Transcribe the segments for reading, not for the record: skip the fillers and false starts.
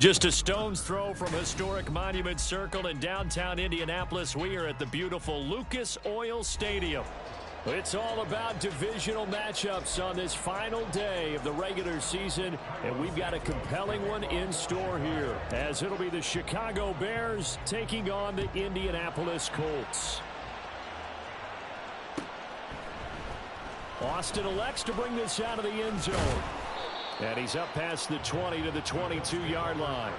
Just a stone's throw from historic Monument Circle in downtown Indianapolis. We are at the beautiful Lucas Oil Stadium. It's all about divisional matchups on this final day of the regular season, and we've got a compelling one in store here, as it'll be the Chicago Bears taking on the Indianapolis Colts. Austin elects to bring this out of the end zone. And he's up past the 20 to the 22-yard line.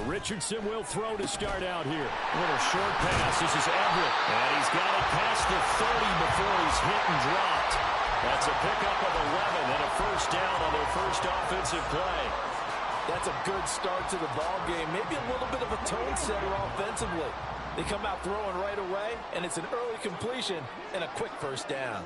Richardson will throw to start out here. A little short pass. This is Everett. And he's got it past the 30 before he's hit and dropped. That's a pickup of 11 and a first down on their first offensive play. That's a good start to the ball game. Maybe a little bit of a tone setter offensively. They come out throwing right away, and it's an early completion and a quick first down.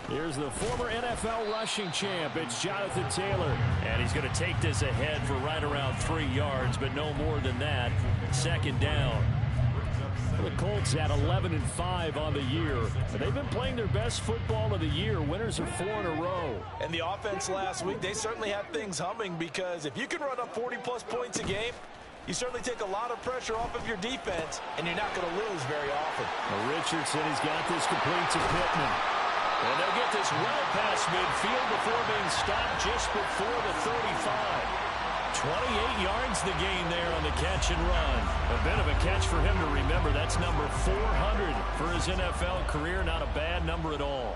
Here's the former NFL rushing champ. It's Jonathan Taylor. And he's going to take this ahead for right around 3 yards, but no more than that. Second down. The Colts at 11-5 on the year. They've been playing their best football of the year. Winners are 4 in a row. And the offense last week, they certainly had things humming, because if you can run up 40-plus points a game, you certainly take a lot of pressure off of your defense, and you're not going to lose very often. Richardson, he's got this complete to Pittman. And they'll get this well past midfield before being stopped just before the 35. 28 yards the gain there on the catch and run. A bit of a catch for him to remember. That's number 400 for his NFL career. Not a bad number at all.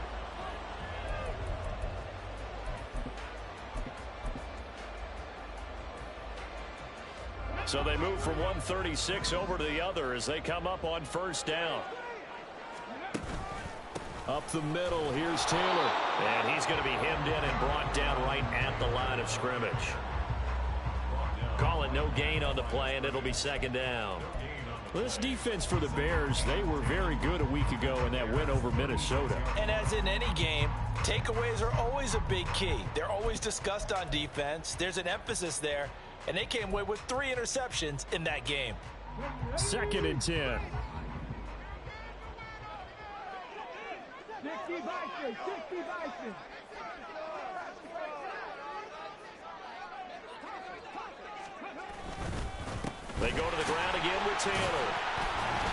So they move from 136 over to the other as they come up on first down. Up the middle, here's Taylor. And he's going to be hemmed in and brought down right at the line of scrimmage. Call it no gain on the play, and it'll be second down. Well, this defense for the Bears, they were very good a week ago in that win over Minnesota. And as in any game, takeaways are always a big key. They're always discussed on defense. There's an emphasis there, and they came away with 3 interceptions in that game. Second and 10. They go to the ground again with Taylor.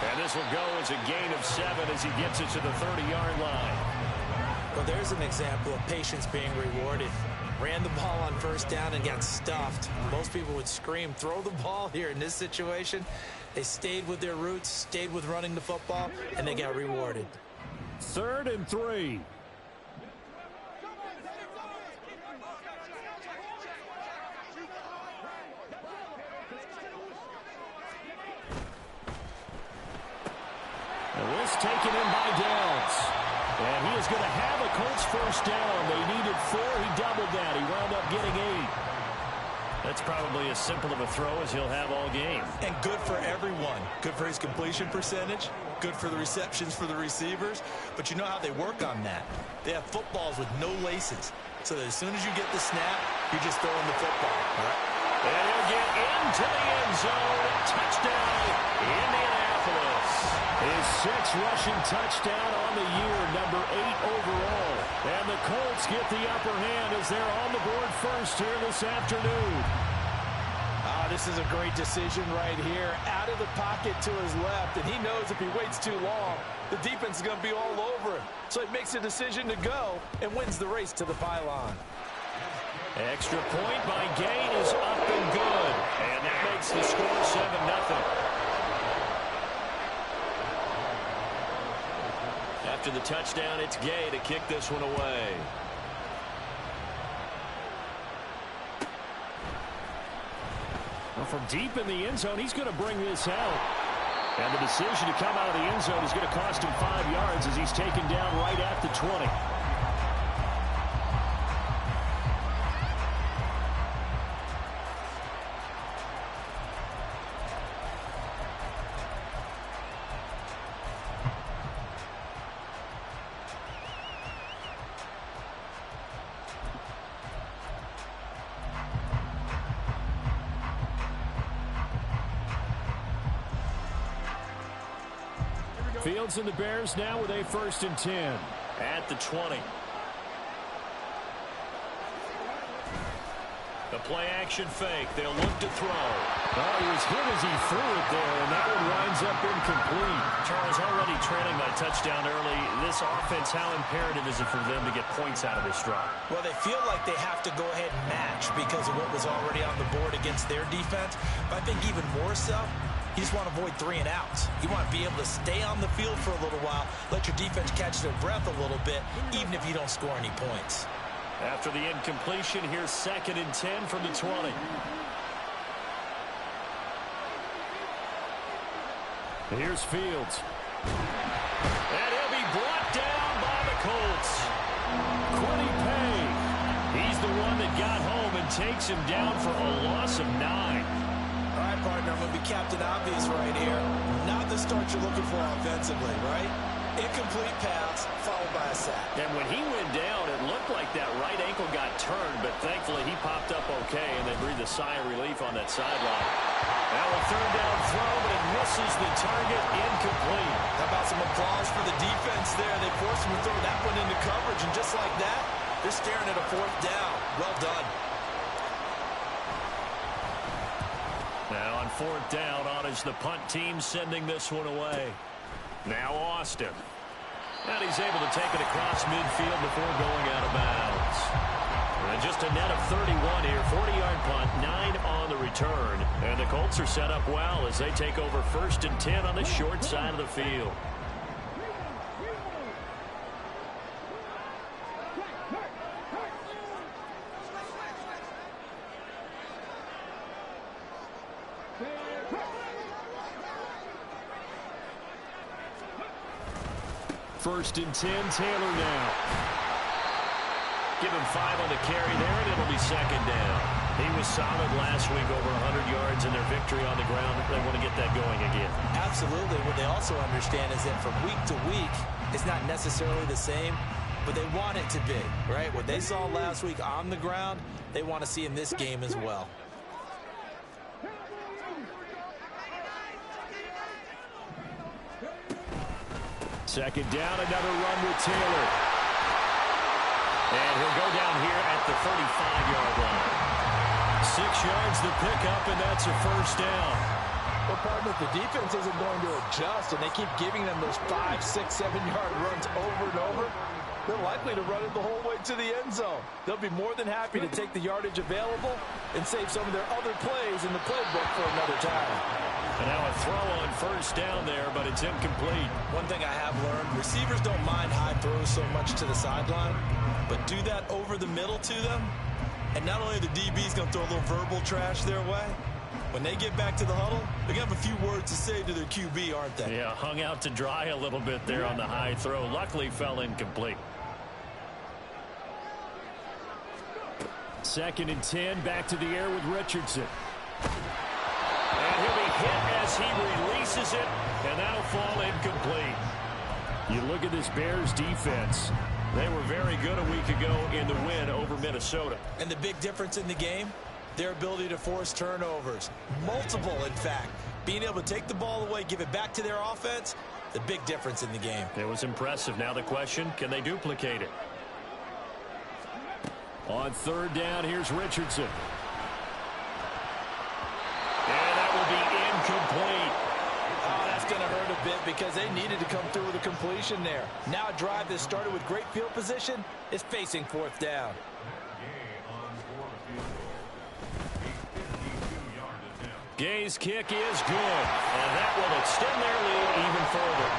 And this will go as a gain of 7 as he gets it to the 30-yard line. Well, there's an example of patience being rewarded. Ran the ball on first down and got stuffed. Most people would scream, throw the ball here. In this situation, they stayed with their roots, stayed with running the football, and they got rewarded. 3rd and 3. And this taken in by Downs. And he is going to have a Colts first down. They needed 4. He doubled that. He wound up getting 8. That's probably as simple of a throw as he'll have all game. And good for everyone. Good for his completion percentage. Good for the receptions for the receivers. But you know how they work on that. They have footballs with no laces. So that as soon as you get the snap, you're just throwing the football. All right? And he'll get into the end zone. Touchdown, Indianapolis. His 6th rushing touchdown on the year, number 8 overall. And the Colts get the upper hand as they're on the board first here this afternoon. This is a great decision right here. Out of the pocket to his left, and he knows if he waits too long, the defense is going to be all over him. So he makes a decision to go and wins the race to the pylon. Extra point by Gay is up and good. And that makes the score 7-0. After the touchdown, it's Gay to kick this one away. Well, from deep in the end zone, he's going to bring this out. And the decision to come out of the end zone is going to cost him 5 yards as he's taken down right at the 20. Fields and the Bears now with a 1st and 10 at the 20. The play action fake. They'll look to throw. Oh, he was hit as he threw it there, and that one winds up incomplete. Charles, already trailing by touchdown early. This offense, how imperative is it for them to get points out of this drive? Well, they feel like they have to go ahead and match because of what was already on the board against their defense. But I think even more so, you just want to avoid 3 and outs. You want to be able to stay on the field for a little while, let your defense catch their breath a little bit, even if you don't score any points. After the incompletion, here's 2nd and 10 from the 20. Here's Fields. And he'll be brought down by the Colts. Quiddy Pay. He's the one that got home and takes him down for a loss of 9. All right, partner, I'm going to be Captain Obvious right here. Not the start you're looking for offensively, right? Incomplete pass, followed by a sack. And when he went down, it looked like that right ankle got turned, but thankfully he popped up okay, and they breathed a sigh of relief on that sideline. Now a 3rd down throw, but it misses the target, incomplete. How about some applause for the defense there? They forced him to throw that one into coverage, and just like that, they're staring at a 4th down. Well done. Now on 4th down, on is the punt team sending this one away. Now Austin. And he's able to take it across midfield before going out of bounds. And just a net of 31 here, 40-yard punt, 9 on the return. And the Colts are set up well as they take over 1st and 10 on the short side of the field. First and 10, Taylor now. Give him 5 on the carry there, and it'll be 2nd down. He was solid last week, over 100 yards in their victory on the ground. They want to get that going again. Absolutely. What they also understand is that from week to week, it's not necessarily the same, but they want it to be, right? What they saw last week on the ground, they want to see in this game as well. Second down, another run with Taylor. And he'll go down here at the 35-yard line. 6 yards the pickup, and that's a 1st down. Well, partner, if the defense isn't going to adjust and they keep giving them those 5, 6, 7-yard runs over and over, they're likely to run it the whole way to the end zone. They'll be more than happy to take the yardage available and save some of their other plays in the playbook for another time. And now a throw on 1st down there, but it's incomplete. One thing I have learned, receivers don't mind high throws so much to the sideline, but do that over the middle to them, and not only are the DBs going to throw a little verbal trash their way, when they get back to the huddle, they're going to have a few words to say to their QB, aren't they? Yeah, hung out to dry a little bit there on the high throw. Luckily fell incomplete. 2nd and 10, back to the air with Richardson. And he'll be hit as he releases it, and that'll fall incomplete. You look at this Bears defense. They were very good a week ago in the win over Minnesota. And the big difference in the game, their ability to force turnovers. Multiple, in fact. Being able to take the ball away, give it back to their offense, the big difference in the game. It was impressive. Now the question, can they duplicate it? On 3rd down, here's Richardson. And that will be incomplete. Oh, that's going to hurt a bit because they needed to come through with a completion there. Now a drive that started with great field position is facing 4th down. Gay's kick is good, and that will extend their lead even further.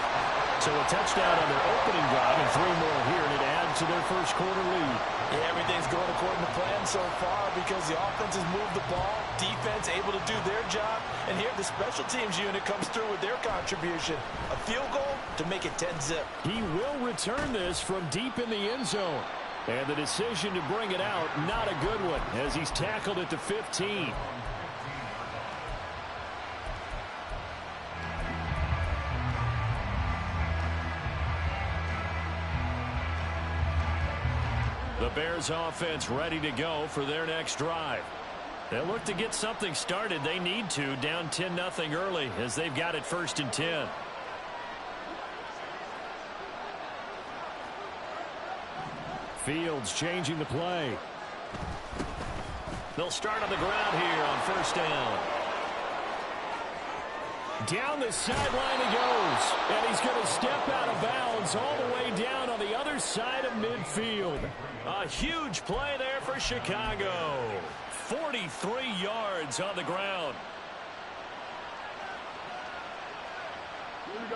So a touchdown on their opening drive and 3 more here, and it adds to their first quarter lead. Yeah, everything's going according to plan so far because the offense has moved the ball, defense able to do their job, and here the special teams unit comes through with their contribution. A field goal to make it 10-zip. He will return this from deep in the end zone. And the decision to bring it out, not a good one, as he's tackled at the 15. The Bears offense ready to go for their next drive. They'll look to get something started. They need to, down 10-0 early as they've got it 1st and 10. Fields changing the play. They'll start on the ground here on 1st down. Down the sideline he goes, and he's going to step out of bounds all the way down on the other side of midfield. A huge play there for Chicago. 43 yards on the ground.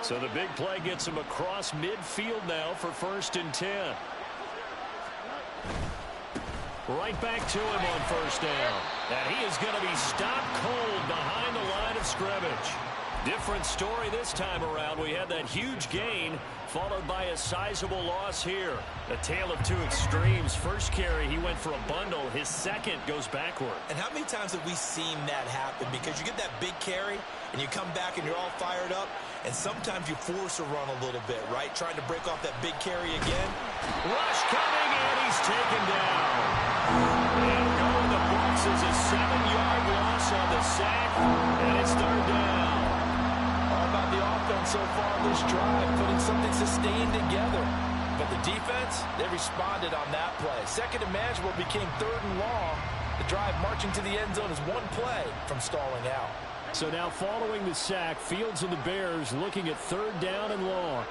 So the big play gets him across midfield now for 1st and 10. Right back to him on 1st down. And he is going to be stopped cold behind the line of scrimmage. Different story this time around. We had that huge gain followed by a sizable loss here. A tale of 2 extremes. First carry, he went for a bundle. His second goes backward. And how many times have we seen that happen? Because you get that big carry, and you come back and you're all fired up, and sometimes you force a run a little bit, right? Trying to break off that big carry again. Rush coming, and he's taken down. And going the books is a 7-yard loss on the sack, and it's 3rd down. All about the offense so far this drive, putting something sustained together. But the defense, they responded on that play. Second and manageable became 3rd and long. The drive marching to the end zone is 1 play from stalling out. So now following the sack, Fields and the Bears looking at 3rd down and long.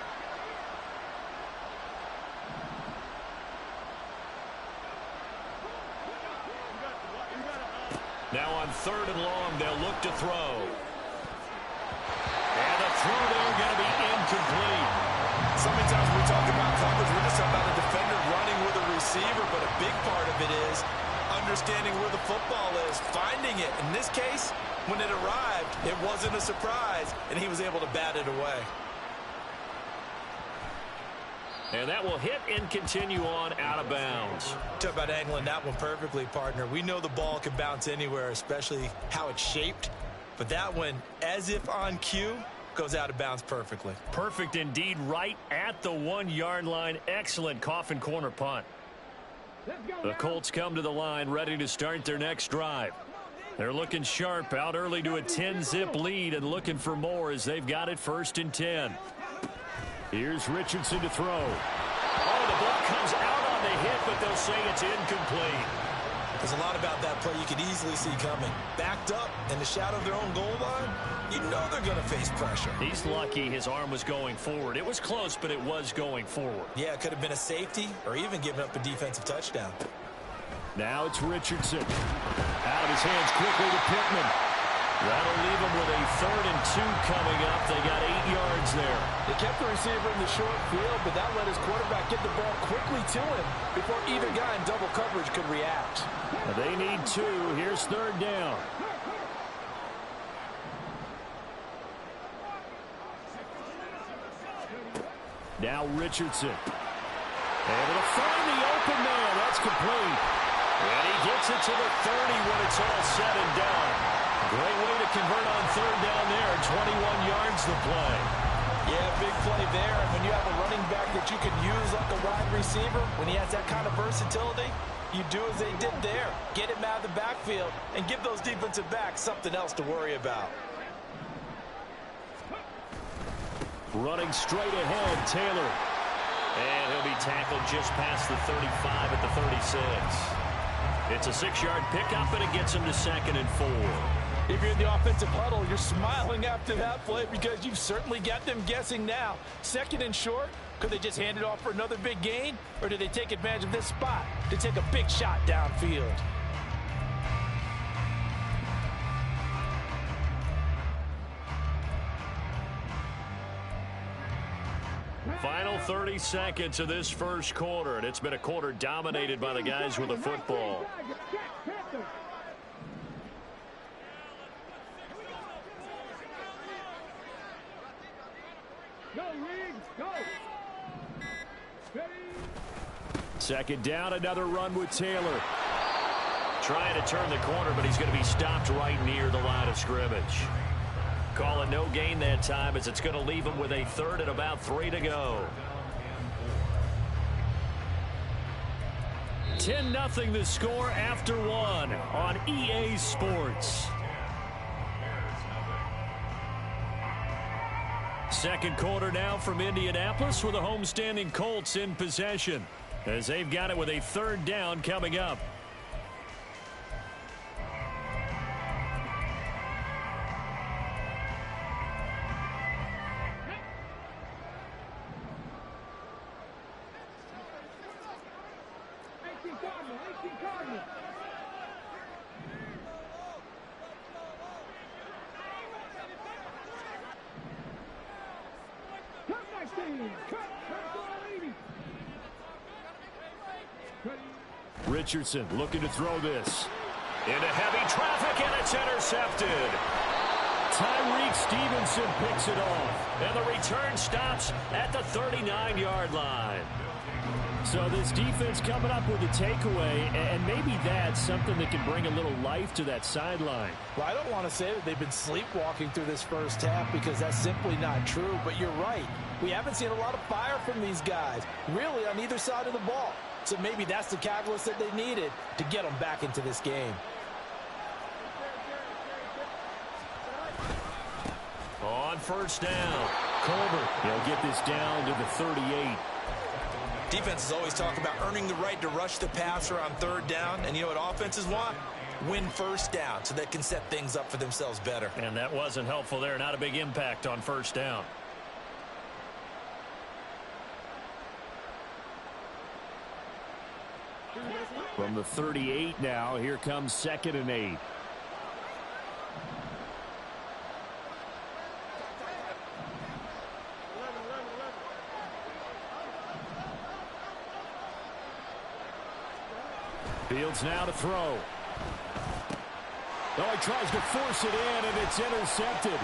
Now on 3rd and long, they'll look to throw. And the throw there going to be incomplete. So many times we talk about coverage, we're just talking about a defender running with a receiver, but a big part of it is understanding where the football is, finding it. In this case, when it arrived, it wasn't a surprise, and he was able to bat it away. And that will hit and continue on out of bounds. Talk about angling that one perfectly, partner. We know the ball can bounce anywhere, especially how it's shaped. But that one, as if on cue, goes out of bounds perfectly. Perfect indeed, right at the 1-yard line. Excellent coffin corner punt. The Colts come to the line ready to start their next drive. They're looking sharp, out early to a 10-zip lead and looking for more as they've got it 1st and 10. Here's Richardson to throw. Oh, the ball comes out on the hit, but they'll say it's incomplete. There's a lot about that play you could easily see coming. Backed up in the shadow of their own goal line, you know they're going to face pressure. He's lucky his arm was going forward. It was close, but it was going forward. Yeah, it could have been a safety or even given up a defensive touchdown. Now it's Richardson. Out of his hands quickly to Pittman. That'll leave them with a 3rd and 2 coming up. They got 8 yards there. They kept the receiver in the short field, but that let his quarterback get the ball quickly to him before either guy in double coverage could react. They need 2. Here's 3rd down. Now Richardson. Able to find the open man. That's complete. And he gets it to the 30 when it's all said and done. Great way to convert on 3rd down there. 21 yards the play. Yeah, big play there. And when you have a running back that you can use like a wide receiver, when he has that kind of versatility, you do as they did there. Get him out of the backfield and give those defensive backs something else to worry about. Running straight ahead, Taylor. And he'll be tackled just past the 35 at the 36. It's a 6-yard pickup, and it gets him to 2nd and 4. If you're in the offensive huddle, you're smiling after that play because you've certainly got them guessing now. 2nd and short, could they just hand it off for another big gain? Or do they take advantage of this spot to take a big shot downfield? Final 30 seconds of this first quarter, and it's been a quarter dominated by the guys with the football. Second down, another run with Taylor. Trying to turn the corner, but he's going to be stopped right near the line of scrimmage. Call it no gain that time, as it's going to leave him with a third and about 3 to go. 10-0 the score after 1 on EA Sports. Second quarter now from Indianapolis with the homestanding Colts in possession, as they've got it with a third down coming up. Richardson looking to throw this into heavy traffic, and it's intercepted. Tyreek Stevenson picks it off, and the return stops at the 39-yard line. So this defense coming up with a takeaway, and maybe that's something that can bring a little life to that sideline. Well, I don't want to say that they've been sleepwalking through this first half, because that's simply not true, but you're right. We haven't seen a lot of fire from these guys, really, on either side of the ball. So maybe that's the catalyst that they needed to get them back into this game. On first down, Colbert, he'll get this down to the 38. Defenses always talk about earning the right to rush the passer on third down. And you know what offenses want? Win first down so they can set things up for themselves better. And that wasn't helpful there. Not a big impact on first down. From the 38 now, here comes 2nd and 8. Fields now to throw. Oh, he tries to force it in, and it's intercepted.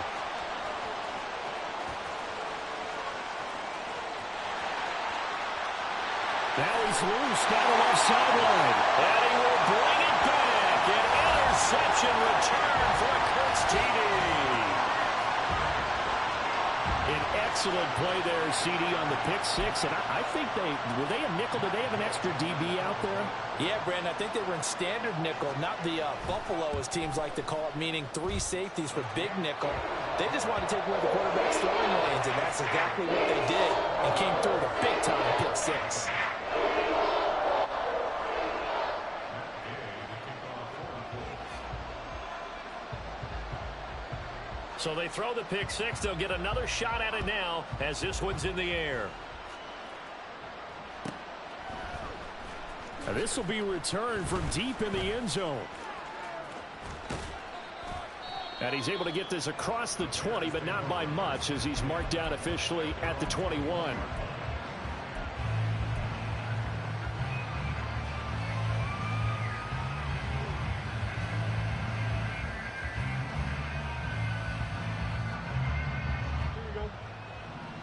Now he's loose down the left sideline. And he will bring it back. An interception return for a Colts TD. An excellent play there, CD, on the pick six. And I think were they a nickel? Did they have an extra DB out there? Yeah, Brandon, I think they were in standard nickel, not the Buffalo, as teams like to call it, meaning 3 safeties for big nickel. They just wanted to take away the quarterback's throwing lanes, and that's exactly what they did, and came through with a big-time pick six. So they throw the pick six. They'll get another shot at it now as this one's in the air. Now this will be returned from deep in the end zone. And he's able to get this across the 20, but not by much, as he's marked down officially at the 21.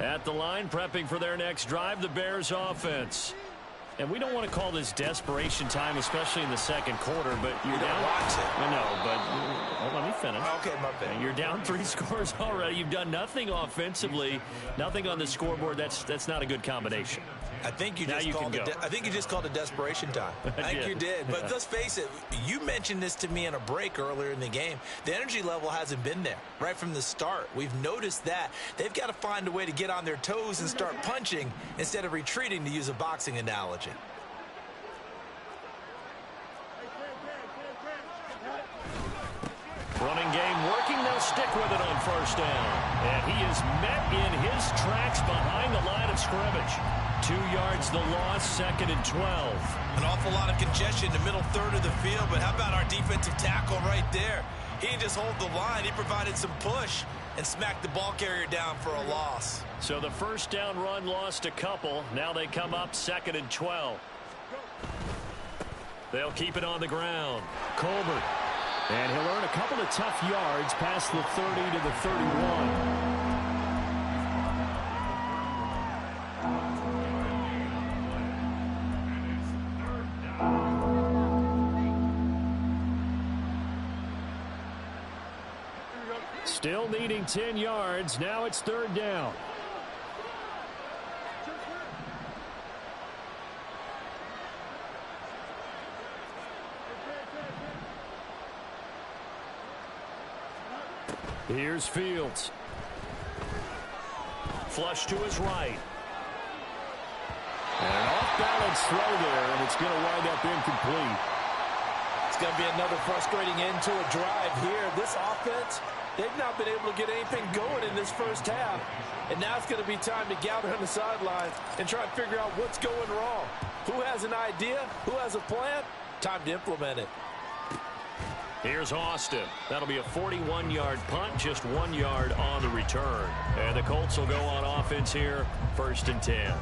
At the line, prepping for their next drive, the Bears offense. And we don't want to call this desperation time, especially in the second quarter, but you're down. Watch it. I know, but let me finish. Okay, my bad. You're down 3 scores already. You've done nothing offensively, nothing on the scoreboard. That's not a good combination. I think you just called it desperation time. I think you did. But let's face it, you mentioned this to me in a break earlier in the game. The energy level hasn't been there right from the start. We've noticed that. They've got to find a way to get on their toes and start punching instead of retreating, to use a boxing analogy. Running game working. They'll stick with it on first down. And he is met in his tracks behind the line of scrimmage. 2 yards the loss, 2nd and 12. An awful lot of congestion in the middle third of the field, but how about our defensive tackle right there? He didn't just hold the line. He provided some push. and smack the ball carrier down for a loss. So the first down run lost a couple. Now they come up 2nd and 12. They'll keep it on the ground. Colbert. And he'll earn a couple of tough yards past the 30 to the 31. Still needing 10 yards. Now it's 3rd down. Here's Fields. Flush to his right. And an off-balance throw there, and it's going to wind up incomplete. It's going to be another frustrating end to a drive here. This offense, they've not been able to get anything going in this first half. And now it's going to be time to gather on the sidelines and try and figure out what's going wrong. Who has an idea? Who has a plan? Time to implement it. Here's Austin. That'll be a 41-yard punt, just 1 yard on the return. And the Colts will go on offense here, 1st and 10.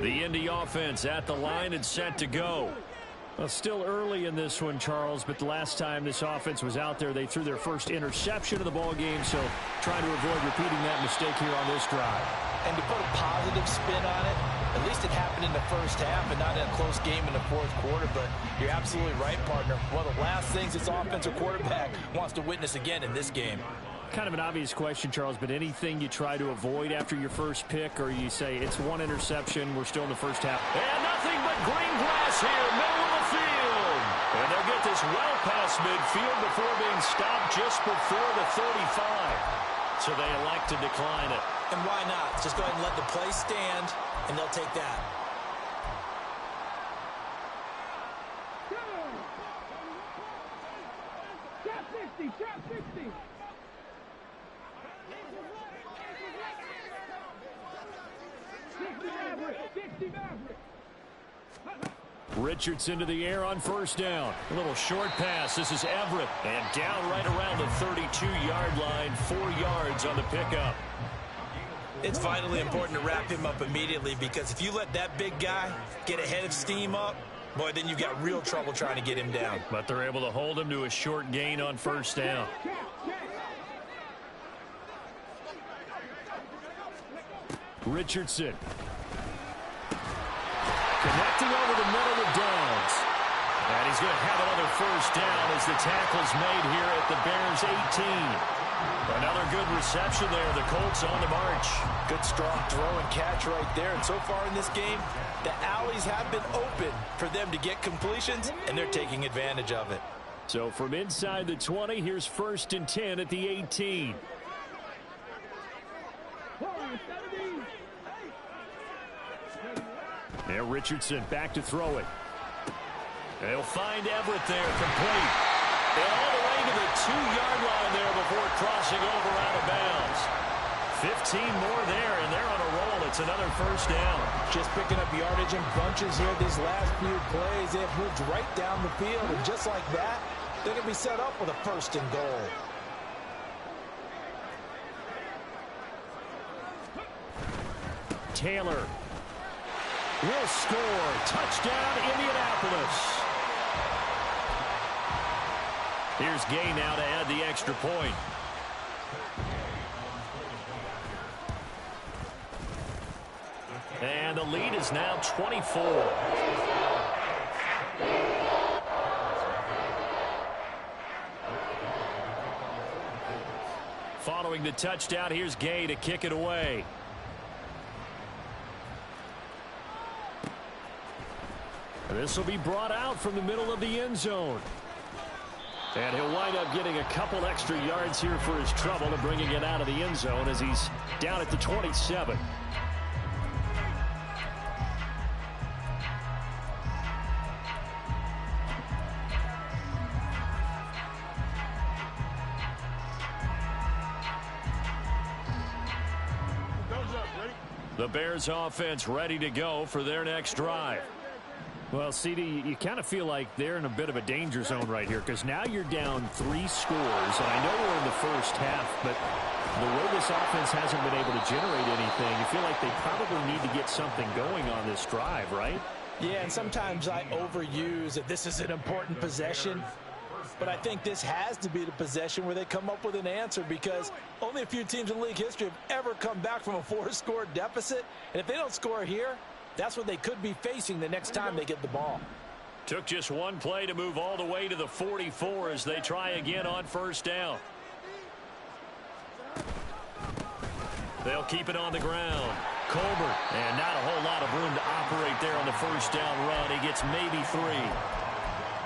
The Indy offense at the line and set to go. Well, still early in this one, Charles, but the last time this offense was out there, they threw their first interception of the ball game, so trying to avoid repeating that mistake here on this drive. And to put a positive spin on it, at least it happened in the first half and not in a close game in the 4th quarter, but you're absolutely right, partner. One of the last things this offensive quarterback wants to witness again in this game. Kind of an obvious question, Charles, but anything you try to avoid after your first pick, or you say it's one interception, we're still in the first half. And nothing but green grass here, middle of the field. And they'll get this well past midfield before being stopped just before the 35. So they elect to decline it. And why not? Just go ahead and let the play stand, and they'll take that. Trap 60. Richardson to the air on 1st down. A little short pass. This is Everett. And down right around the 32-yard line. 4 yards on the pickup. It's vitally important to wrap him up immediately, because if you let that big guy get ahead of steam up, boy, then you've got real trouble trying to get him down. But they're able to hold him to a short gain on 1st down. Richardson. Connecting over the middle of Downs. And he's going to have another 1st down as the tackle's made here at the Bears 18. Another good reception there. The Colts on the march. Good strong throw and catch right there. And so far in this game, the alleys have been open for them to get completions, and they're taking advantage of it. So from inside the 20, here's 1st and 10 at the 18. And Richardson back to throw it. They'll find Everett there, complete. And all the way to the 2-yard line there before crossing over out of bounds. 15 more there, and they're on a roll. It's another 1st down. Just picking up yardage in bunches here these last few plays. They've moved right down the field, and just like that, they're going to be set up with a 1st and goal. Taylor will score. Touchdown, Indianapolis. Here's Gay now to add the extra point. And the lead is now 24. Following the touchdown, here's Gay to kick it away. This will be brought out from the middle of the end zone. And he'll wind up getting a couple extra yards here for his trouble and bringing it out of the end zone as he's down at the 27. The Bears offense ready to go for their next drive. Well, CD, you kind of feel like they're in a bit of a danger zone right here because now you're down 3 scores. And I know we're in the first half, but the way this offense hasn't been able to generate anything, you feel like they probably need to get something going on this drive, right? Yeah, and sometimes I overuse that this is an important possession. But I think this has to be the possession where they come up with an answer because only a few teams in league history have ever come back from a 4-score deficit. And if they don't score here, that's what they could be facing the next time they get the ball. Took just one play to move all the way to the 44 as they try again on first down. They'll keep it on the ground. Colbert, and not a whole lot of room to operate there on the first down run. He gets maybe 3.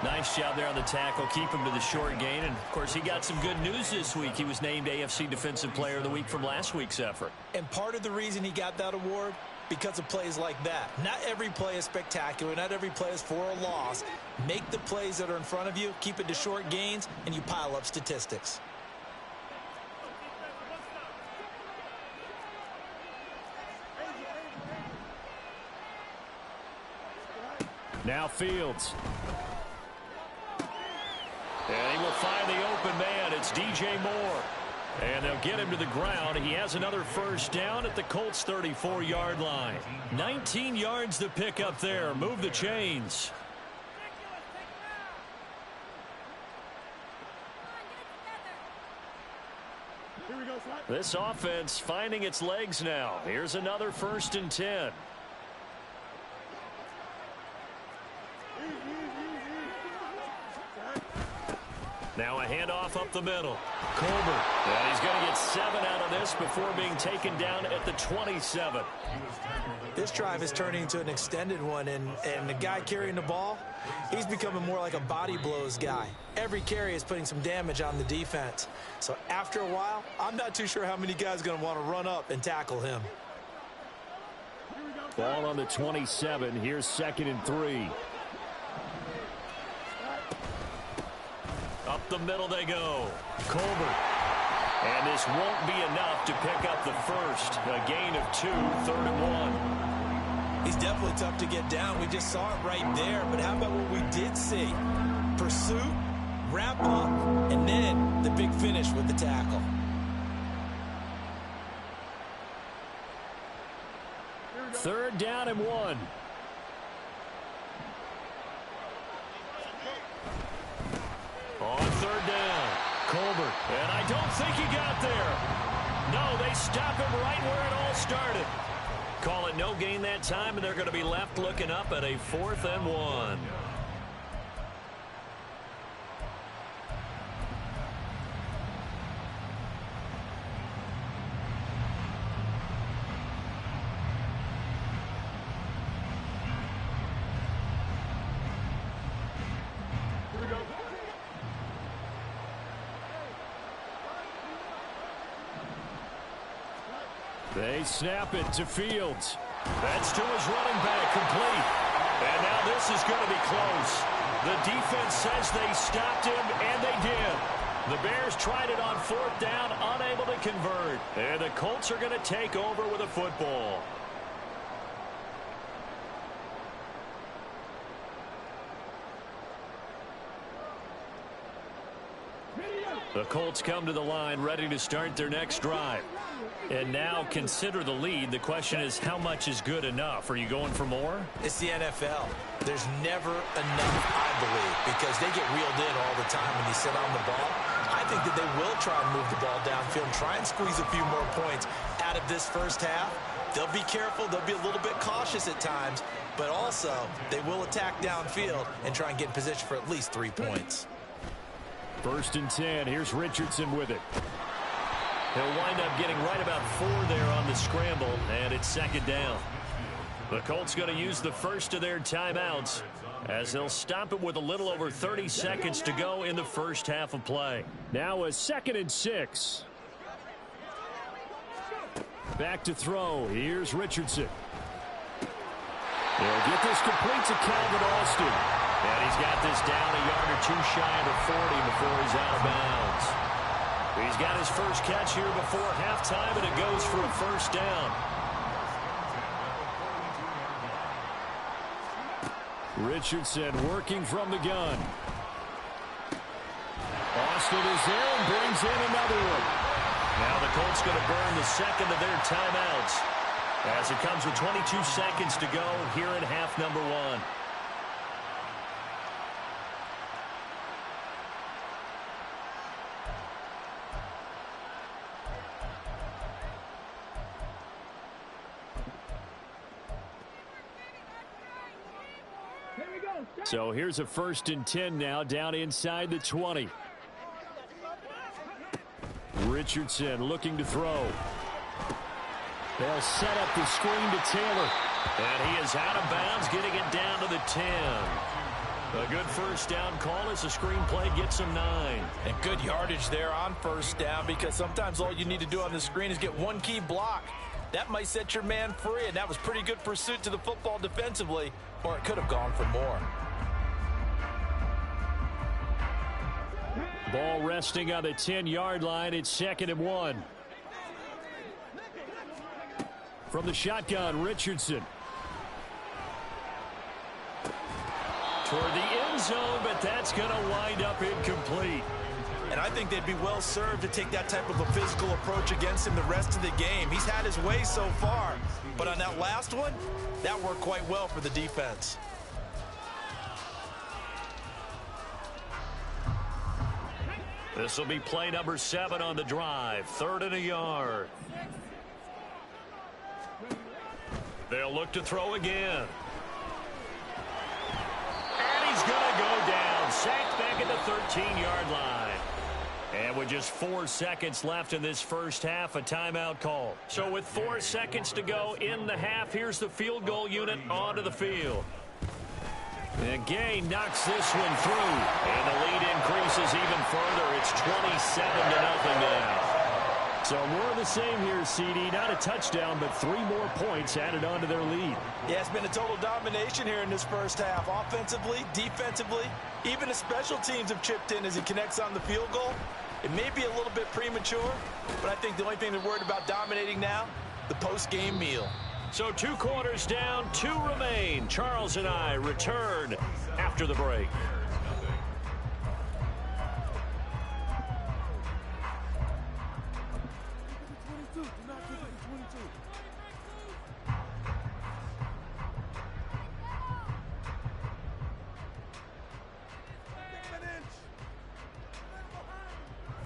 Nice job there on the tackle. Keep him to the short gain. And, of course, he got some good news this week. He was named AFC Defensive Player of the Week from last week's effort. And part of the reason he got that award, because of plays like that. Not every play is spectacular. Not every play is for a loss. Make the plays that are in front of you, keep it to short gains, and you pile up statistics. Now Fields. And he will find the open man. It's DJ Moore. And they'll get him to the ground. He has another first down at the Colts' 34-yard line. 19 yards to pick up there. Move the chains. This offense finding its legs now. Here's another 1st and 10. Now a handoff up the middle. Colbert. And he's going to get 7 out of this before being taken down at the 27. This drive is turning into an extended one, and the guy carrying the ball, he's becoming more like a body blows guy. Every carry is putting some damage on the defense. So after a while, I'm not too sure how many guys are going to want to run up and tackle him. Ball on the 27. Here's 2nd and 3. Up the middle they go. Colbert. And this won't be enough to pick up the first. A gain of 2, 3rd and 1. He's definitely tough to get down. We just saw it right there. But how about what we did see? Pursuit, wrap up, and then the big finish with the tackle. Third down and 1. On 3rd down, Colbert. And I don't think he got there. No, they stop him right where it all started. Call it no gain that time, and they're going to be left looking up at a 4th and 1. They snap it to Fields. That's to his running back, complete. And now this is going to be close. The defense says they stopped him, and they did. The Bears tried it on 4th down, unable to convert. And the Colts are going to take over with a football. The Colts come to the line ready to start their next drive. And now consider the lead. The question is, how much is good enough? Are you going for more? It's the NFL. There's never enough, I believe, because they get reeled in all the time when you sit on the ball. I think that they will try and move the ball downfield and try and squeeze a few more points out of this first half. They'll be careful. They'll be a little bit cautious at times, but also they will attack downfield and try and get in position for at least 3 points. 1st and 10. Here's Richardson with it. He'll wind up getting right about 4 there on the scramble, and it's 2nd down. The Colts going to use the first of their timeouts as they'll stop it with a little over 30 seconds to go in the first half of play. Now a 2nd and 6. Back to throw. Here's Richardson. They'll get this complete to Calvin Austin. And he's got this down a yard or 2 shy of the 40 before he's out of bounds. He's got his first catch here before halftime, and it goes for a 1st down. Richardson working from the gun. Austin is there and brings in another one. Now the Colts going to burn the second of their timeouts as it comes with 22 seconds to go here in half number 1. So here's a 1st and 10 now down inside the 20. Richardson looking to throw. They'll set up the screen to Taylor. And he is out of bounds, getting it down to the 10. A good first down call as the screen play gets him 9. And good yardage there on first down, because sometimes all you need to do on the screen is get one key block. That might set your man free, and that was pretty good pursuit to the football defensively, or it could have gone for more. Ball resting on the 10-yard line. It's 2nd and 1. From the shotgun, Richardson. Toward the end zone, but that's going to wind up incomplete. And I think they'd be well served to take that type of a physical approach against him the rest of the game. He's had his way so far, but on that last one, that worked quite well for the defense. This will be play number 7 on the drive. 3rd and a yard. They'll look to throw again. And he's going to go down. Sacked back at the 13-yard line. And with just 4 seconds left in this first half, a timeout call. So with 4 seconds to go in the half, here's the field goal unit onto the field. And Gay knocks this one through. And the lead increases even further. It's 27-0 now. So more of the same here, CD. Not a touchdown, but 3 more points added on to their lead. Yeah, it's been a total domination here in this first half. Offensively, defensively, even the special teams have chipped in as he connects on the field goal. It may be a little bit premature, but I think the only thing they're worried about dominating now, the post-game meal. So 2 quarters down, 2 remain. Charles and I return after the break.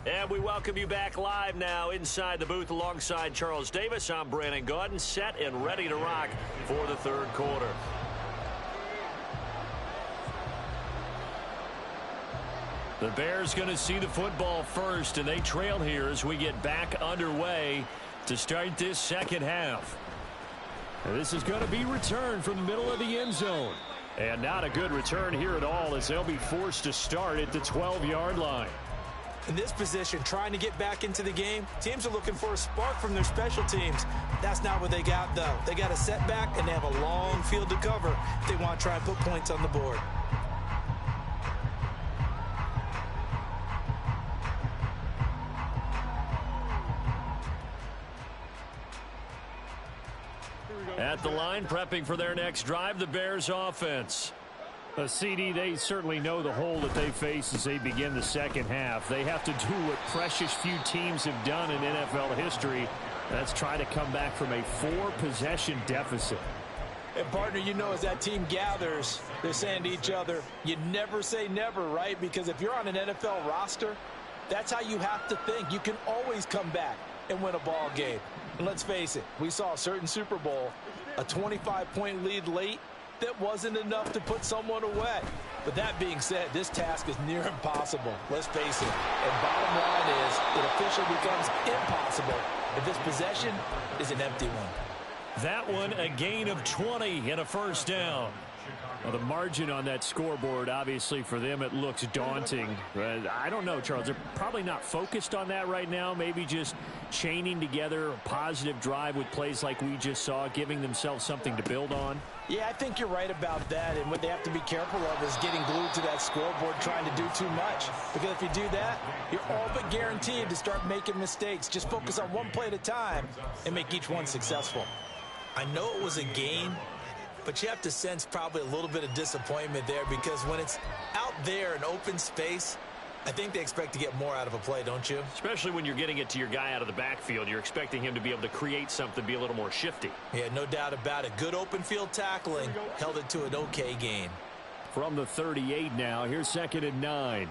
And we welcome you back live now inside the booth alongside Charles Davis. I'm Brandon Gaudin, set and ready to rock for the 3rd quarter. The Bears going to see the football first, and they trail here as we get back underway to start this second half. And this is going to be returned from the middle of the end zone. And not a good return here at all, as they'll be forced to start at the 12-yard line. In this position, trying to get back into the game, teams are looking for a spark from their special teams. That's not what they got, though. They got a setback, and they have a long field to cover if they want to try and put points on the board. At the line, prepping for their next drive, the Bears offense. CD, they certainly know the hole that they face as they begin the second half. They have to do what precious few teams have done in NFL history. That's try to come back from a 4-possession deficit. And partner, you know, as that team gathers, they're saying to each other, you never say never, right? Because if you're on an NFL roster, that's how you have to think. You can always come back and win a ball game. And let's face it, we saw a certain Super Bowl, a 25-point lead late, that wasn't enough to put someone away. But that being said, this task is near impossible. Let's face it. And bottom line is, it officially becomes impossible if this possession is an empty one. That one, a gain of 20 and a first down. Well, the margin on that scoreboard, obviously, for them, it looks daunting. I don't know, Charles. They're probably not focused on that right now. Maybe just chaining together a positive drive with plays like we just saw, giving themselves something to build on. Yeah, I think you're right about that. And what they have to be careful of is getting glued to that scoreboard trying to do too much. Because if you do that, you're all but guaranteed to start making mistakes. Just focus on one play at a time and make each one successful. I know it was a gain, but you have to sense probably a little bit of disappointment there because when it's out there in open space, I think they expect to get more out of a play, don't you? Especially when you're getting it to your guy out of the backfield. You're expecting him to be able to create something, be a little more shifty. Yeah, no doubt about it. Good open field tackling. Held it to an okay gain. From the 38 now, here's 2nd and 9.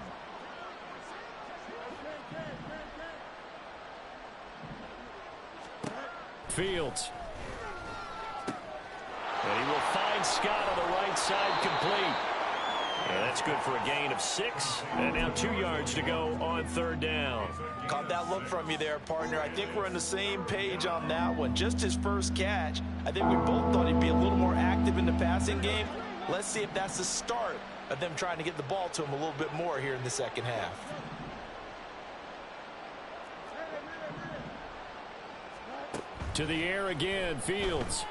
Fields. And he will find Scott on the right side, complete. And that's good for a gain of 6. And now 2 yards to go on 3rd down. Caught that look from you there, partner. I think we're on the same page on that one. Just his first catch. I think we both thought he'd be a little more active in the passing game. Let's see if that's the start of them trying to get the ball to him a little bit more here in the second half. To the air again, Fields.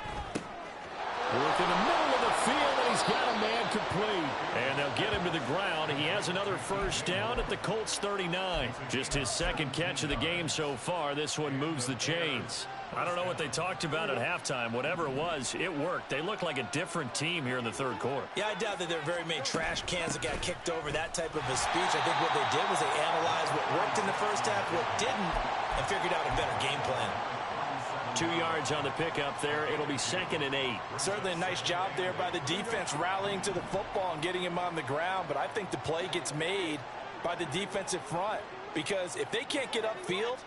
Work in the middle of the field, and he's got a man complete. And they'll get him to the ground. He has another first down at the Colts 39. Just his 2nd catch of the game so far. This one moves the chains. I don't know what they talked about at halftime. Whatever it was, it worked. They look like a different team here in the 3rd quarter. Yeah, I doubt that there are very many trash cans that got kicked over, that type of a speech. I think what they did was they analyzed what worked in the first half, what didn't, and figured out a better game plan. 2 yards on the pickup there. It'll be 2nd and 8. Certainly a nice job there by the defense rallying to the football and getting him on the ground, but I think the play gets made by the defensive front because if they can't get upfield,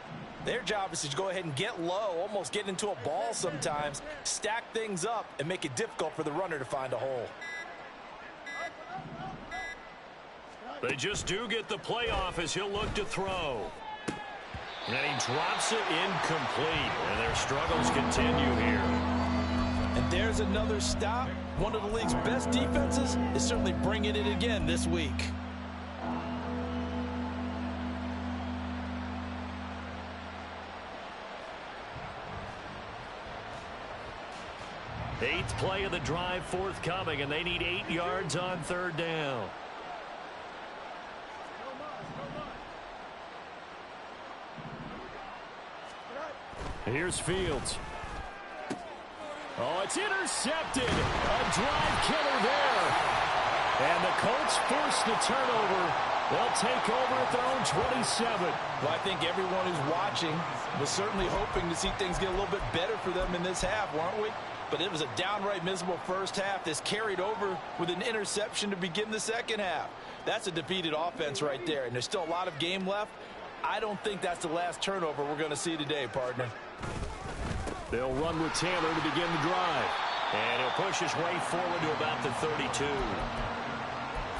their job is to go ahead and get low, almost get into a ball sometimes, stack things up, and make it difficult for the runner to find a hole. They just do get the playoff as he'll look to throw. And he drops it incomplete. And their struggles continue here. And there's another stop. One of the league's best defenses is certainly bringing it again this week. Eighth play of the drive forthcoming, and they need 8 yards on 3rd down. Here's Fields. Oh, it's intercepted. A drive killer there. And the Colts force the turnover. They'll take over at their own 27. Well, I think everyone who's watching was certainly hoping to see things get a little bit better for them in this half, weren't we? But it was a downright miserable first half. This carried over with an interception to begin the second half. That's a defeated offense right there, and there's still a lot of game left. I don't think that's the last turnover we're going to see today, partner. They'll run with Taylor to begin the drive. And he'll push his way forward to about the 32.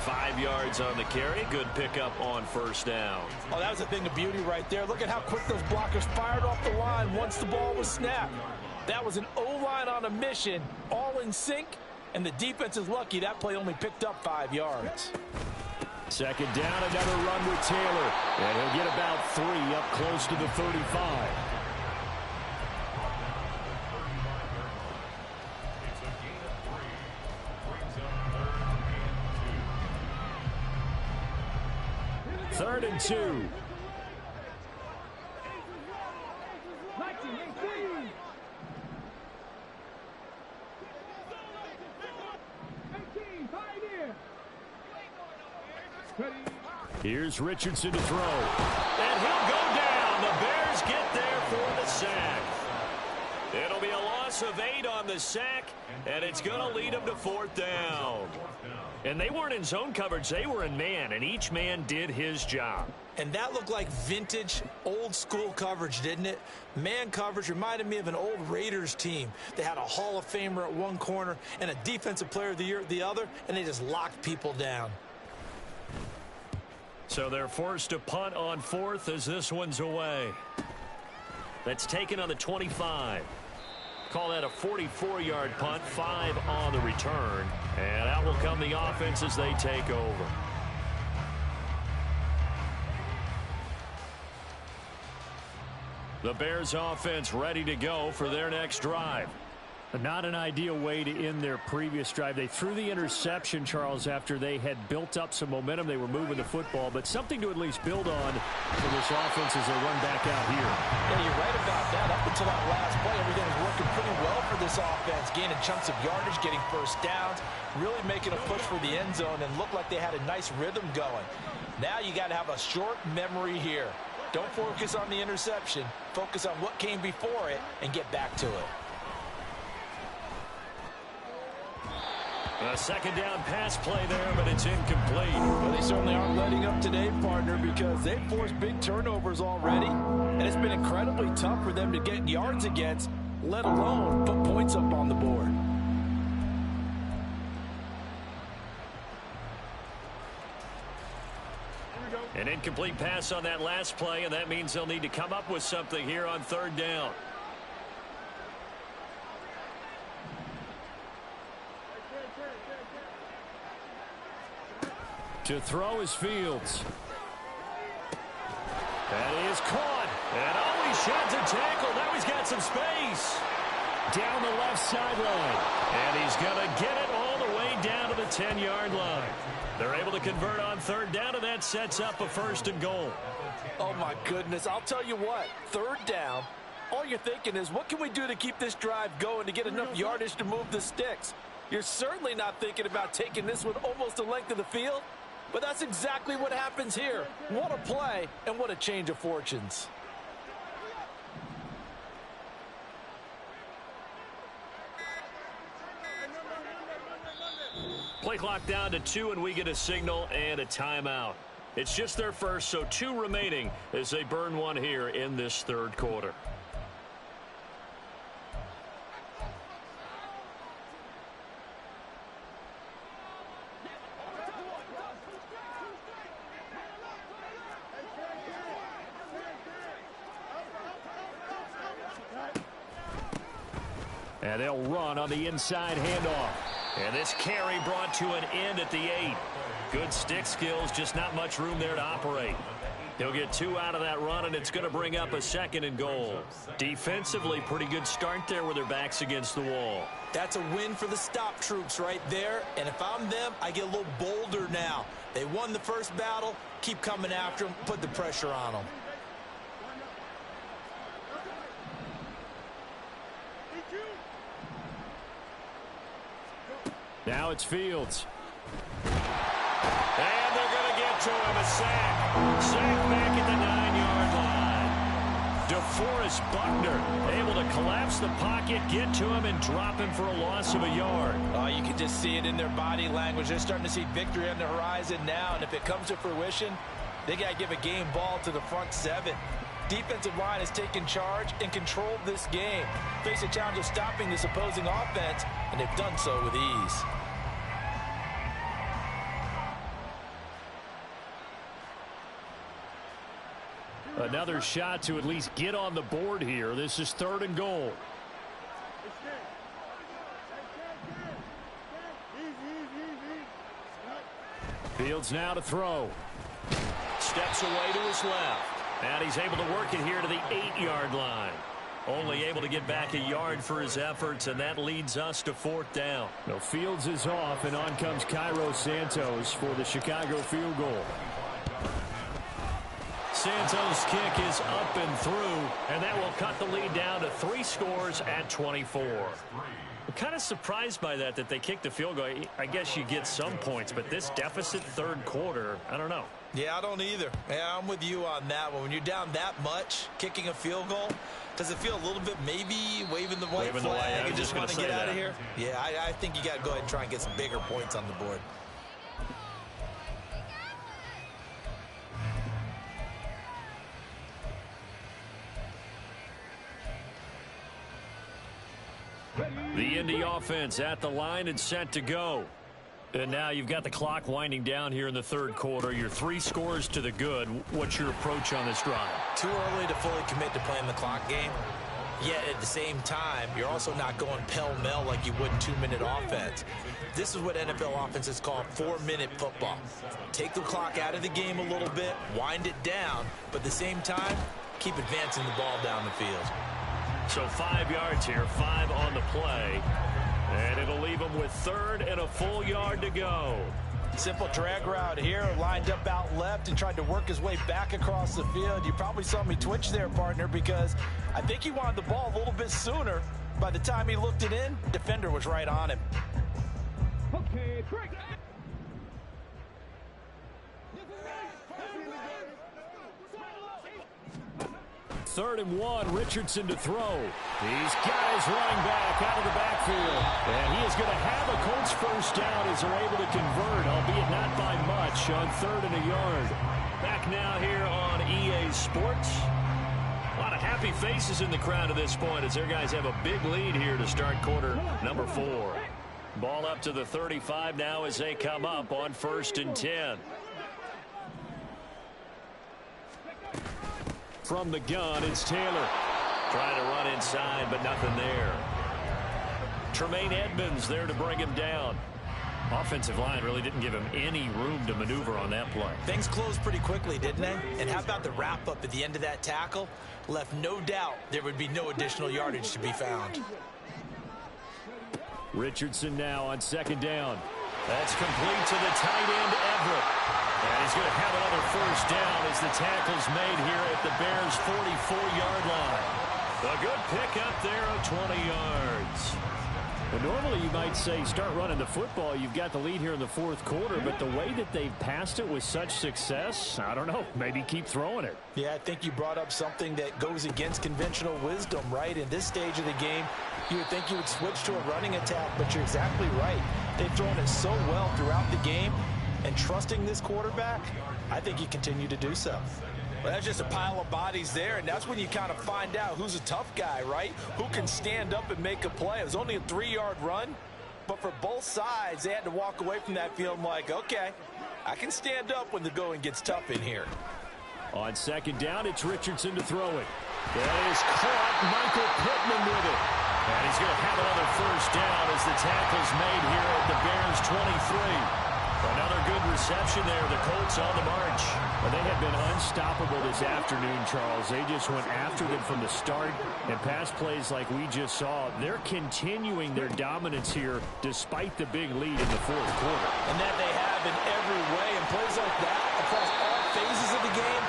5 yards on the carry. Good pickup on 1st down. Oh, that was a thing of beauty right there. Look at how quick those blockers fired off the line once the ball was snapped. That was an O-line on a mission, all in sync, and the defense is lucky that play only picked up 5 yards. 2nd down, another run with Taylor. And he'll get about 3 up close to the 35. Third and 2. 19, 18, pioneer. Here's Richardson to throw. And he'll go down. The Bears get there for the sack. It'll be a loss of 8 on the sack, and it's going to lead them to 4th down. And they weren't in zone coverage. They were in man, and each man did his job. And that looked like vintage, old-school coverage, didn't it? Man coverage reminded me of an old Raiders team. They had a Hall of Famer at one corner and a Defensive Player of the Year at the other, and they just locked people down. So they're forced to punt on 4th as this one's away. That's taken on the 25. Call that a 44-yard punt, 5 on the return. And out will come the offense as they take over. The Bears offense ready to go for their next drive. Not an ideal way to end their previous drive. They threw the interception, Charles, after they had built up some momentum. They were moving the football, but something to at least build on for this offense as they run back out here. Yeah, you're right about that. Up until that last play, everything was working pretty well for this this offense, gaining chunks of yardage, getting first downs, really making a push for the end zone, and looked like they had a nice rhythm going. Now you got to have a short memory here. Don't focus on the interception. Focus on what came before it and get back to it. A second down pass play there, but it's incomplete. Well, they certainly aren't letting up today, partner, because they've forced big turnovers already, and it's been incredibly tough for them to get yards against, let alone put points up on the board. An incomplete pass on that last play, and that means they'll need to come up with something here on third down. To throw is Fields. That is caught. And he sheds a tackle. Now he's got some space. Down the left sideline. And he's going to get it all the way down to the 10-yard line. They're able to convert on third down, and that sets up a first and goal. Oh, my goodness. I'll tell you what. Third down, all you're thinking is, what can we do to keep this drive going to get enough yardage to move the sticks? You're certainly not thinking about taking this one almost the length of the field. But that's exactly what happens here. What a play, and what a change of fortunes. Play clock down to 2, and we get a signal and a timeout. It's just their first, so 2 remaining as they burn one here in this third quarter. And they'll run on the inside handoff. And this carry brought to an end at the 8. Good stick skills, just not much room there to operate. He'll get 2 out of that run, and it's going to bring up a second and goal. Defensively, pretty good start there with their backs against the wall. That's a win for the stop troops right there. And if I'm them, I get a little bolder now. They won the first battle. Keep coming after them. Put the pressure on them. Now it's Fields. And they're going to get to him. A sack. Sack back at the 9-yard line. DeForest Buckner able to collapse the pocket, get to him, and drop him for a loss of a yard. Oh, you can just see it in their body language. They're starting to see victory on the horizon now, and if it comes to fruition, they got to give a game ball to the front 7. Defensive line has taken charge and controlled this game. Face a challenge of stopping this opposing offense, and they've done so with ease. Another shot to at least get on the board here. This is third and goal. Fields now to throw. Steps away to his left. And he's able to work it here to the 8-yard line. Only able to get back a yard for his efforts, and that leads us to fourth down. Now Fields is off, and on comes Cairo Santos for the Chicago field goal. Santos' kick is up and through, and that will cut the lead down to 3 scores at 24. I'm kind of surprised by that they kicked the field goal. I guess you get some points, but this deficit third quarter, I don't know. Yeah, I don't either. Yeah, I'm with you on that one. When you're down that much, kicking a field goal, does it feel a little bit maybe waving the white flag and just want to get out of here? Yeah, I think you got to go ahead and try and get some bigger points on the board. The Indy offense at the line and set to go. And now you've got the clock winding down here in the third quarter. You're 3 scores to the good. What's your approach on this drive? Too early to fully commit to playing the clock game. Yet at the same time, you're also not going pell-mell like you would in 2-minute offense. This is what NFL offenses call 4-minute football. Take the clock out of the game a little bit, wind it down, but at the same time, keep advancing the ball down the field. So 5 yards here, 5 on the play. And it'll leave him with third and a full yard to go. Simple drag route here, lined up out left and tried to work his way back across the field. You probably saw me twitch there, partner, because I think he wanted the ball a little bit sooner, By the time he looked it in, defender was right on him. Okay, break. 3rd and 1, Richardson to throw. He's got his running back out of the backfield. And he is going to have a Colts first down as they're able to convert, albeit not by much, on 3rd and a yard. Back now here on EA Sports. A lot of happy faces in the crowd at this point as their guys have a big lead here to start quarter number 4. Ball up to the 35 now as they come up on 1st and 10. From the gun, it's Taylor. Trying to run inside, but nothing there. Tremaine Edmonds there to bring him down. Offensive line really didn't give him any room to maneuver on that play. Things closed pretty quickly, didn't they? And how about the wrap-up at the end of that tackle? Left no doubt there would be no additional yardage to be found. Richardson now on 2nd down. That's complete to the tight end, Everett. And he's going to have another first down as the tackle's made here at the Bears' 44-yard line. A good pickup there of 20 yards. Well, normally you might say start running the football. You've got the lead here in the 4th quarter, but the way that they've passed it with such success, I don't know, maybe keep throwing it. Yeah, I think you brought up something that goes against conventional wisdom, right? In this stage of the game, you would think you would switch to a running attack, but you're exactly right. They've thrown it so well throughout the game, and trusting this quarterback, I think you continue to do so. Well, that's just a pile of bodies there, and that's when you kind of find out who's a tough guy, right? Who can stand up and make a play. It was only a 3-yard run, but for both sides, they had to walk away from that field like, okay, I can stand up when the going gets tough in here. On 2nd down, it's Richardson to throw it. That is caught. Michael Pittman with it. And he's going to have another first down as the tackle's made here at the Bears' 23. Another good reception there. The Colts on the march. Well, they have been unstoppable this afternoon, Charles. They just went after them from the start. And pass plays like we just saw, they're continuing their dominance here despite the big lead in the 4th quarter. And that they have in every way. And plays like that across all phases of the game,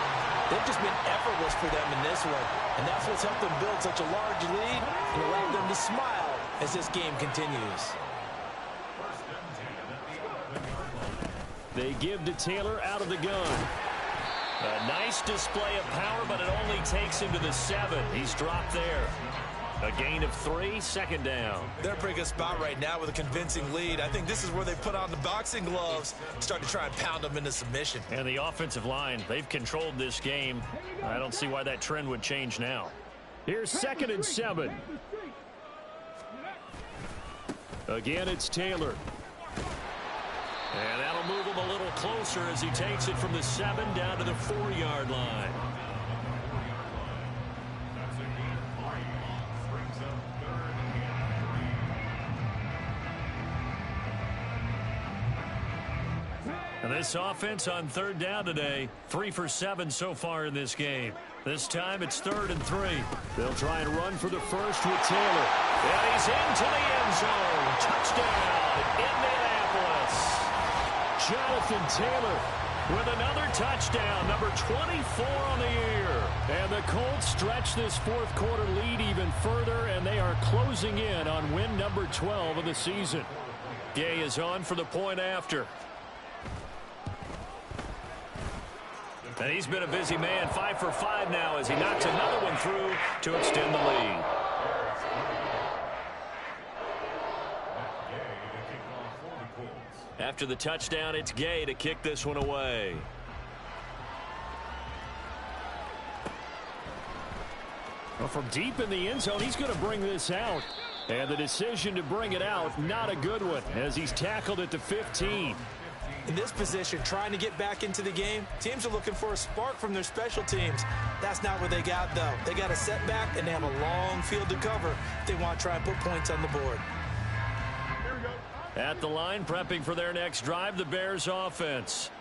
they've just been effortless for them in this one. And that's what's helped them build such a large lead and allowed them to smile as this game continues. They give to Taylor out of the gun. A nice display of power, but it only takes him to the 7. He's dropped there. A gain of 3, 2nd down. They're in a pretty good spot right now with a convincing lead. I think this is where they put on the boxing gloves, start to try and pound them into submission. And the offensive line, they've controlled this game. I don't see why that trend would change now. Here's 2nd and 7. Again, it's Taylor. And that'll move him a little closer as he takes it from the 7 down to the 4-yard line. And this offense on 3rd down today, 3 for 7 so far in this game. This time it's 3rd and 3. They'll try and run for the first with Taylor. And he's into the end zone. Touchdown, Indianapolis. Jonathan Taylor with another touchdown, number 24 on the year. And the Colts stretch this 4th quarter lead even further, and they are closing in on win number 12 of the season. Gay is on for the point after. And he's been a busy man, 5 for 5 now as he knocks another one through to extend the lead. After the touchdown, it's Gay to kick this one away. Well, from deep in the end zone, he's going to bring this out. And the decision to bring it out, not a good one, as he's tackled at the 15. In this position, trying to get back into the game, teams are looking for a spark from their special teams. That's not what they got, though. They got a setback, and they have a long field to cover if they want to try and put points on the board. At the line, prepping for their next drive, the Bears offense.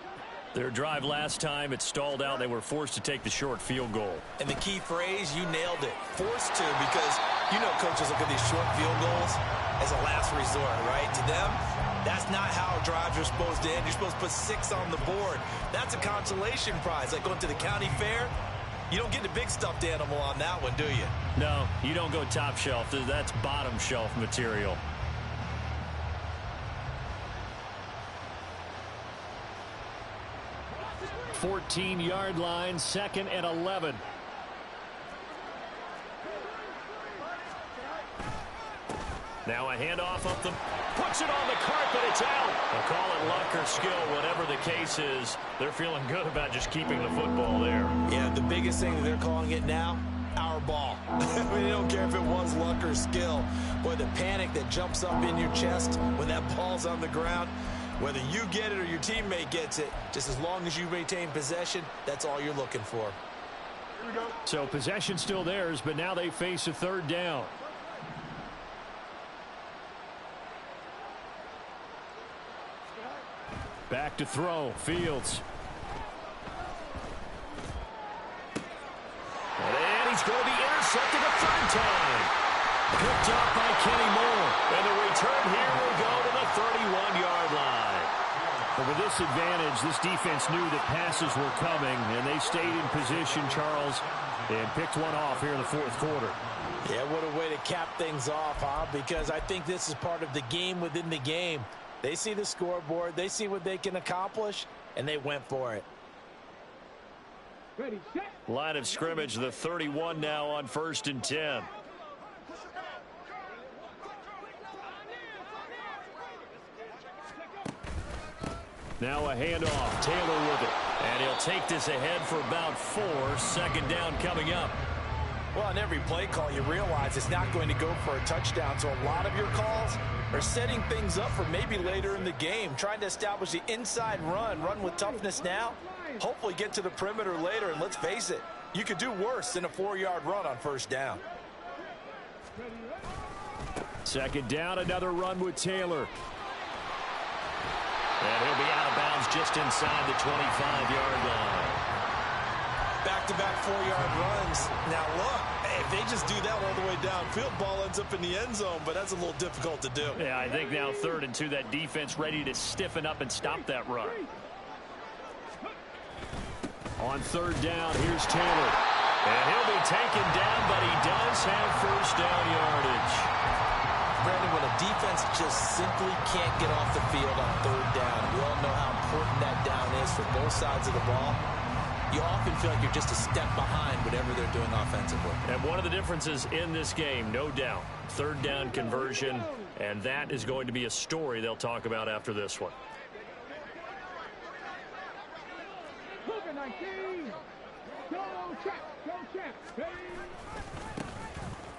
Their drive last time, it stalled out. They were forced to take the short field goal. And the key phrase, you nailed it. Forced to, because you know coaches look at these short field goals as a last resort, right? To them, that's not how drives are supposed to end. You're supposed to put 6 on the board. That's a consolation prize. Like going to the county fair, You don't get the big stuffed animal on that one, do you? No, you don't go top shelf. That's bottom shelf material. Fourteen-yard line, 2nd and 11. Now a handoff up the... Puts it on the carpet. It's out. They'll call it luck or skill. Whatever the case is, they're feeling good about just keeping the football there. Yeah, the biggest thing that they're calling it now, our ball. I mean, they don't care if it was luck or skill. Boy, the panic that jumps up in your chest when that ball's on the ground, whether you get it or your teammate gets it, just as long as you maintain possession, that's all you're looking for. So possession still theirs, but now they face a 3rd down. Back to throw. Fields. And he's going to be intercepted a 3rd time. Picked up by Kenny Moore. And the return here will go to the 31-yard line. But with this advantage, this defense knew that passes were coming, and they stayed in position, Charles, and picked one off here in the 4th quarter. Yeah, what a way to cap things off, huh? Because I think this is part of the game within the game. They see the scoreboard, they see what they can accomplish, and they went for it. Ready, set. Line of scrimmage, the 31 now on 1st and 10. Now a handoff. Taylor with it. And he'll take this ahead for about 4. 2nd down coming up. Well, on every play call, you realize it's not going to go for a touchdown. So a lot of your calls are setting things up for maybe later in the game, trying to establish the inside run with toughness now, hopefully get to the perimeter later. And let's face it, you could do worse than a 4-yard run on 1st down. 2nd down, another run with Taylor. And he'll be out of bounds just inside the 25-yard line. Back-to-back 4-yard runs. Now, look, if they just do that all the way downfield, ball ends up in the end zone, but that's a little difficult to do. Yeah, I think now 3rd and 2, that defense ready to stiffen up and stop that run. On 3rd down, here's Taylor. And he'll be taken down, but he does have 1st down yardage. Brandon, when a defense just simply can't get off the field on 3rd down, we all know how important that down is for both sides of the ball. You often feel like you're just a step behind whatever they're doing offensively. And one of the differences in this game, no doubt, 3rd down conversion, and that is going to be a story they'll talk about after this one. Cougar 19. Go check. Go check. Hey.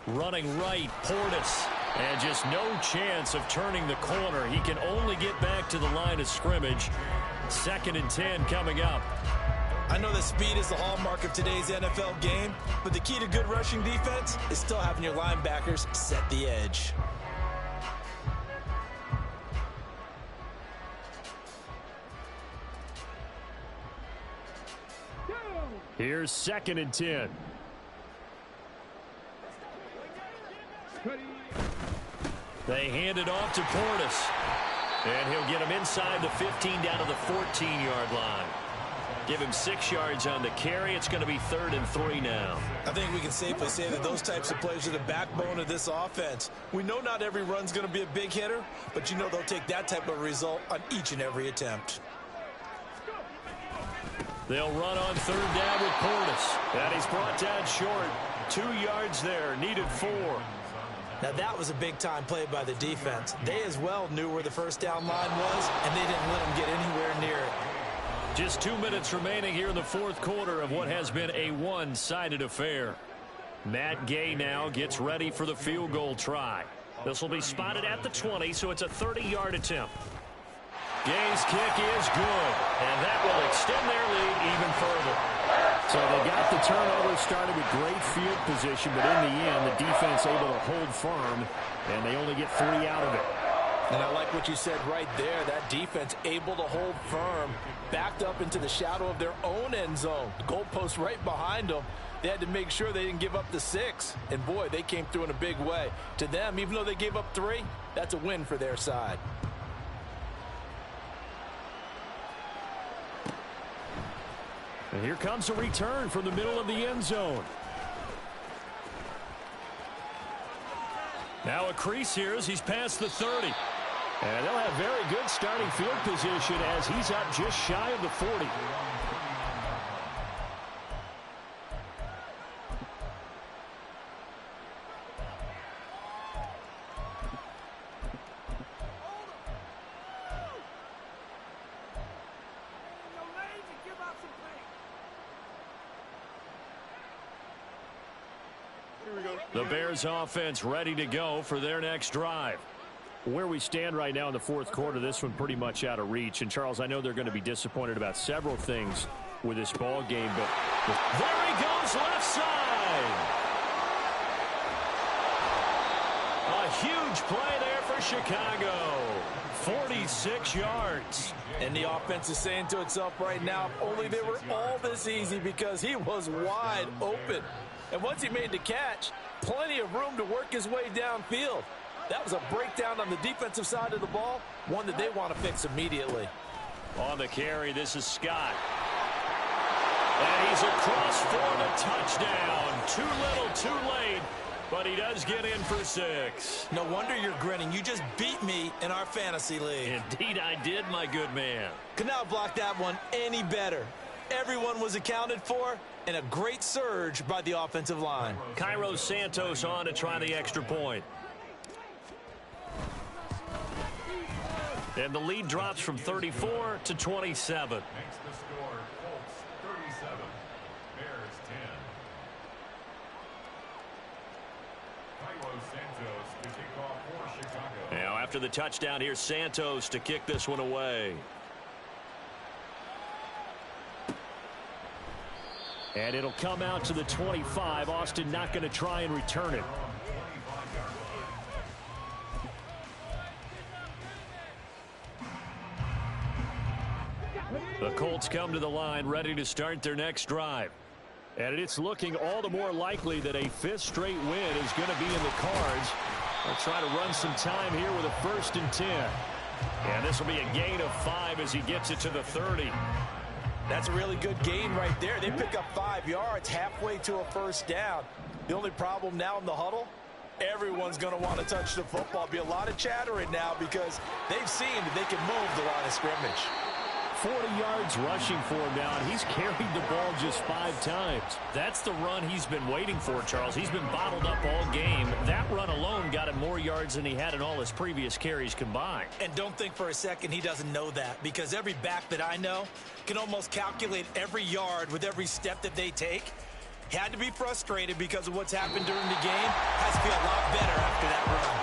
Running right, Portis. And just no chance of turning the corner. He can only get back to the line of scrimmage. 2nd and 10 coming up. I know that speed is the hallmark of today's NFL game, but the key to good rushing defense is still having your linebackers set the edge. Here's 2nd and 10. They hand it off to Portis. And he'll get him inside the 15 down to the 14-yard line. Give him 6 yards on the carry. It's going to be 3rd and 3 now. I think we can safely say that those types of plays are the backbone of this offense. We know not every run's going to be a big hitter, but you know they'll take that type of result on each and every attempt. They'll run on 3rd down with Portis. And he's brought down short. 2 yards there. Needed 4. Now that was a big-time play by the defense. They as well knew where the 1st down line was, and they didn't let them get anywhere near it. Just 2 minutes remaining here in the 4th quarter of what has been a one-sided affair. Matt Gay now gets ready for the field goal try. This will be spotted at the 20, so it's a 30-yard attempt. Gay's kick is good, and that will extend their lead even further. So they got the turnover started with great field position, but in the end, the defense able to hold firm, and they only get 3 out of it. And I like what you said right there. That defense able to hold firm, backed up into the shadow of their own end zone. The goalpost right behind them. They had to make sure they didn't give up the 6. And, boy, they came through in a big way. To them, even though they gave up 3, that's a win for their side. And here comes a return from the middle of the end zone. Now a crease here as he's past the 30. And they'll have very good starting field position as he's up just shy of the 40. The Bears offense ready to go for their next drive. Where we stand right now in the fourth quarter, this one pretty much out of reach. And, Charles, I know they're going to be disappointed about several things with this ball game, but there he goes left side. A huge play there for Chicago. 46 yards. And the offense is saying to itself right now, if only they were all this easy, because he was wide open. And once he made the catch, plenty of room to work his way downfield. That was a breakdown on the defensive side of the ball, one that they want to fix immediately. On the carry, this is Scott. And he's across for the touchdown. Too little, too late, but he does get in for 6. No wonder you're grinning. You just beat me in our fantasy league. Indeed I did, my good man. Could not block that one any better. Everyone was accounted for, and a great surge by the offensive line. Cairo Santos on to try the extra point. And the lead drops from 34 to 27. Makes the score Colts 37, Bears 10. Cairo Santos to kick off for Chicago. Now after the touchdown, here's Santos to kick this one away. And it'll come out to the 25. Austin not going to try and return it. The Colts come to the line ready to start their next drive. And it's looking all the more likely that a 5th straight win is going to be in the cards. They'll try to run some time here with a 1st and 10. And this will be a gain of 5 as he gets it to the 30. That's a really good gain right there. They pick up 5 yards halfway to a 1st down. The only problem now in the huddle, everyone's going to want to touch the football. Be a lot of chattering now because they've seen that they can move the line of scrimmage. 40 yards rushing for him now, and he's carried the ball just 5 times. That's the run he's been waiting for, Charles. He's been bottled up all game. That run alone got him more yards than he had in all his previous carries combined. And don't think for a second he doesn't know that, because every back that I know can almost calculate every yard with every step that they take. Had to be frustrated because of what's happened during the game. Has to feel a lot better after that run.